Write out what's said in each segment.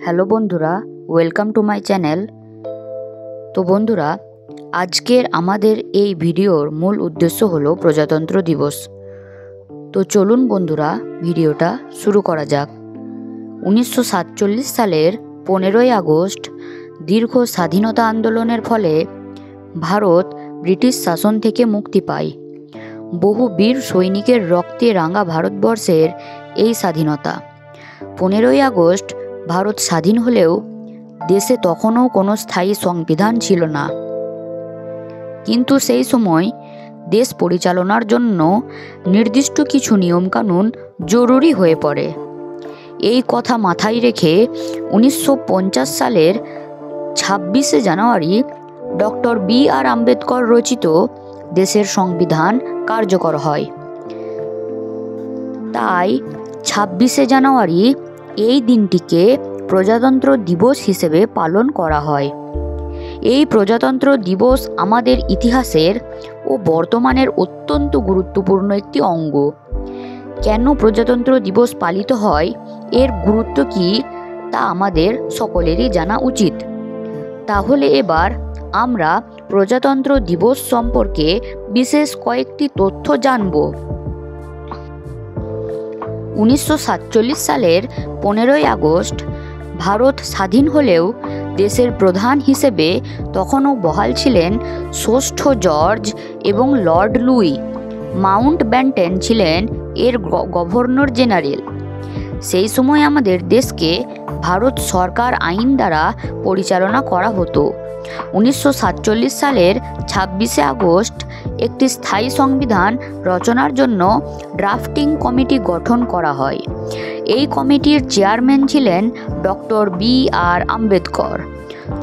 Hello বন্ধুরা, welcome to my channel. তো বন্ধুরা, আজকের আমাদের এই ভিডিওর মূল উদ্দেশ্য হলো প্রজাতন্ত্র দিবস। তো চলুন বন্ধুরা, ভিডিওটা শুরু করা যাক। 1947 সালের 15ই আগস্ট দীর্ঘ স্বাধীনতা আন্দোলনের ফলে ভারত ব্রিটিশ শাসন থেকে মুক্তি পায়। বহু বীর সৈনিকের রক্তে রাঙা ভারতবর্ষের এই স্বাধীনতা। 15ই আগস্ট ভারত স্বাধীন হলেও দেশে তখনও কোনো স্থায়ী সংবিধান ছিল না। কিন্তু সেই সময় দেশ পরিচালনার জন্য নির্দিষ্ট কিছু নিয়মকানুন জরুরি হয়ে পড়ে। এই কথা মাথায় রেখে 1950 সালের 26শে জানুয়ারি ডক্টর বি.আর. আম্বেদকর রচিত দেশের সংবিধান কার্যকর হয়। তাই 26শে জানুয়ারি এই দিনটিকে প্রজাতন্ত্র দিবস হিসেবে পালন করা হয়। এই প্রজাতন্ত্র দিবস আমাদের ইতিহাসের ও বর্তমানের অত্যন্ত গুরুত্বপূর্ণ একটি অঙ্গ। কেন প্রজাতন্ত্র দিবস পালিত হয়, এর গুরুত্ব কী তা আমাদের সকলেরই জানা উচিত। তাহলে এবার আমরা প্রজাতন্ত্র দিবস সম্পর্কে বিশেষ কয়েকটি তথ্য জানব। 1947 সালের 15ই আগস্ট ভারত স্বাধীন হলেও দেশের প্রধান হিসেবে তখনও বহাল ছিলেন ষষ্ঠ জর্জ এবং লর্ড লুই। মাউন্ট ব্যাটেন ছিলেন এর গভর্নর জেনারেল। সেই সময় আমাদের দেশকে ভারত সরকার আইন দ্বারা পরিচালনা করা হতো। 1947 সালের 26শে আগস্ট একটি স্থায়ী সংবিধান রচনার জন্য ড্রাফটিং কমিটি গঠন করা হয়। এই কমিটির চেয়ারম্যান ছিলেন ডক্টর বি.আর. আম্বেদকর।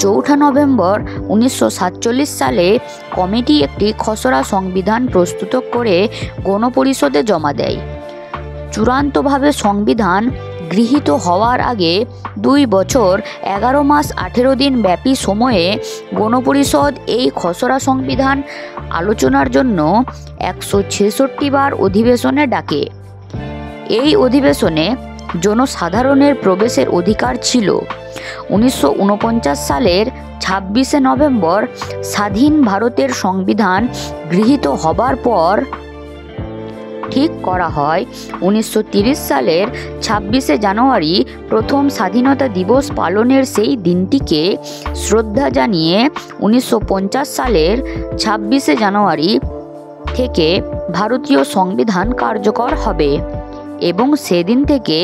4 নভেম্বর 1947 সালে কমিটি একটি খসড়া সংবিধান প্রস্তুত করে গণপরিষদে জমা দেয়। চূড়ান্তভাবে সংবিধান গৃহীত হওয়ার আগে 2 বছর 11 মাস 18 দিন ব্যাপী সময়ে গণপরিষদ এই খসড়া সংবিধান আলোচনার জন্য 166 বার অধিবেশনে ডাকে। এই অধিবেশনে জনসাধারণের প্রবেশের অধিকার ছিল। 1949 সালের 26শে নভেম্বর স্বাধীন ভারতের সংবিধান গৃহীত হবার পর ঠিক করা হয় 1930 সালের 26শে জানুয়ারি প্রথম স্বাধীনতা দিবস পালনের সেই দিনটিকে শ্রদ্ধা জানিয়ে 1950 সালের 26শে জানুয়ারি থেকে ভারতীয় সংবিধান কার্যকর হবে এবং সেদিন থেকে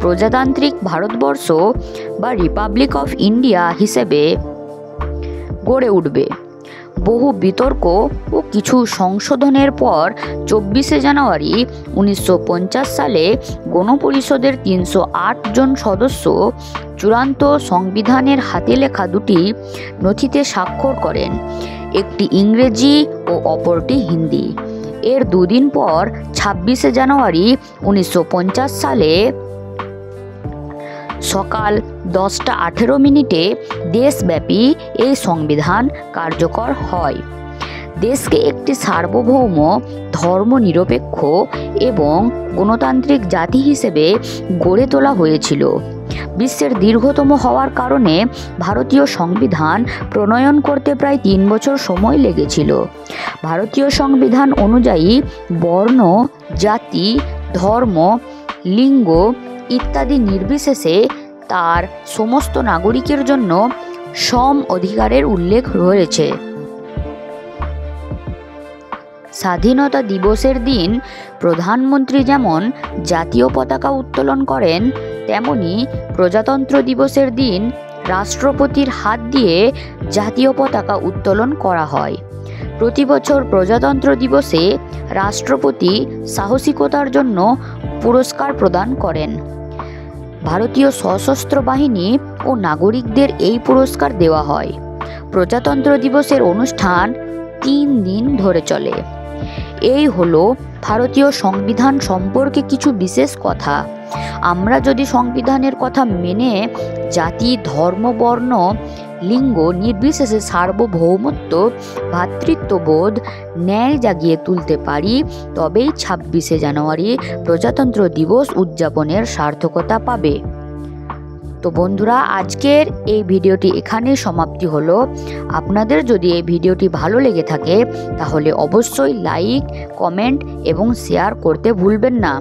প্রজাতান্ত্রিক ভারতবর্ষ বা রিপাবলিক অফ ইন্ডিয়া হিসেবে গড়ে উঠবে। বহু বিতর্ক ও কিছু সংশোধনের পর 24শে জানুয়ারি 1950 সালে গণপরিষদের 308 জন সদস্য চূড়ান্ত সংবিধানের হাতে লেখা দুটি নথিতে স্বাক্ষর করেন, একটি ইংরেজি ও অপরটি হিন্দি। এর 2 দিন পর 26শে জানুয়ারি 1950 সালে সকাল 10:18 দেশব্যাপী এই সংবিধান কার্যকর হয়। দেশকে একটি সার্বভৌম, ধর্মনিরপেক্ষ এবং গণতান্ত্রিক জাতি হিসেবে গড়ে তোলা হয়েছিল। বিশ্বের দীর্ঘতম হওয়ার কারণে ভারতীয় সংবিধান প্রণয়ন করতে প্রায় 3 বছর সময় লেগেছিল। ভারতীয় সংবিধান অনুযায়ী বর্ণ, জাতি, ধর্ম, লিঙ্গ ইত্যাদি নির্বিশেষে তার সমস্ত নাগরিকের জন্য সম অধিকারের উল্লেখ রয়েছে। স্বাধীনতা দিবসের দিন প্রধানমন্ত্রী যেমন জাতীয় পতাকা উত্তোলন করেন, তেমনি প্রজাতন্ত্র দিবসের দিন রাষ্ট্রপতির হাত দিয়ে জাতীয় পতাকা উত্তোলন করা হয়। প্রতি বছর প্রজাতন্ত্র দিবসে রাষ্ট্রপতি সাহসিকতার জন্য পুরস্কার প্রদান করেন। ভারতীয় সশস্ত্র বাহিনী ও নাগরিকদের এই পুরস্কার দেওয়া হয়। প্রজাতন্ত্র দিবসের অনুষ্ঠান 3 দিন ধরে চলে। এই হলো ভারতীয় সংবিধান সম্পর্কে কিছু বিশেষ কথা। আমরা যদি সংবিধানের কথা মেনে জাতি, ধর্ম, বর্ণ, লিঙ্গ নির্বিশেষে সার্বভৌমত্ব, ভ্রাতৃত্ববোধ, ন্যায় জাগিয়ে তুলতে পারি, তবেই 26শে জানুয়ারি প্রজাতন্ত্র দিবস উদযাপনের সার্থকতা পাবে। তো বন্ধুরা, আজকের এই ভিডিওটি এখানেই সমাপ্তি হলো। আপনাদের যদি এই ভিডিওটি ভালো লেগে থাকে তাহলে অবশ্যই লাইক, কমেন্ট এবং শেয়ার করতে ভুলবেন না।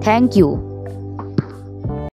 Thank you.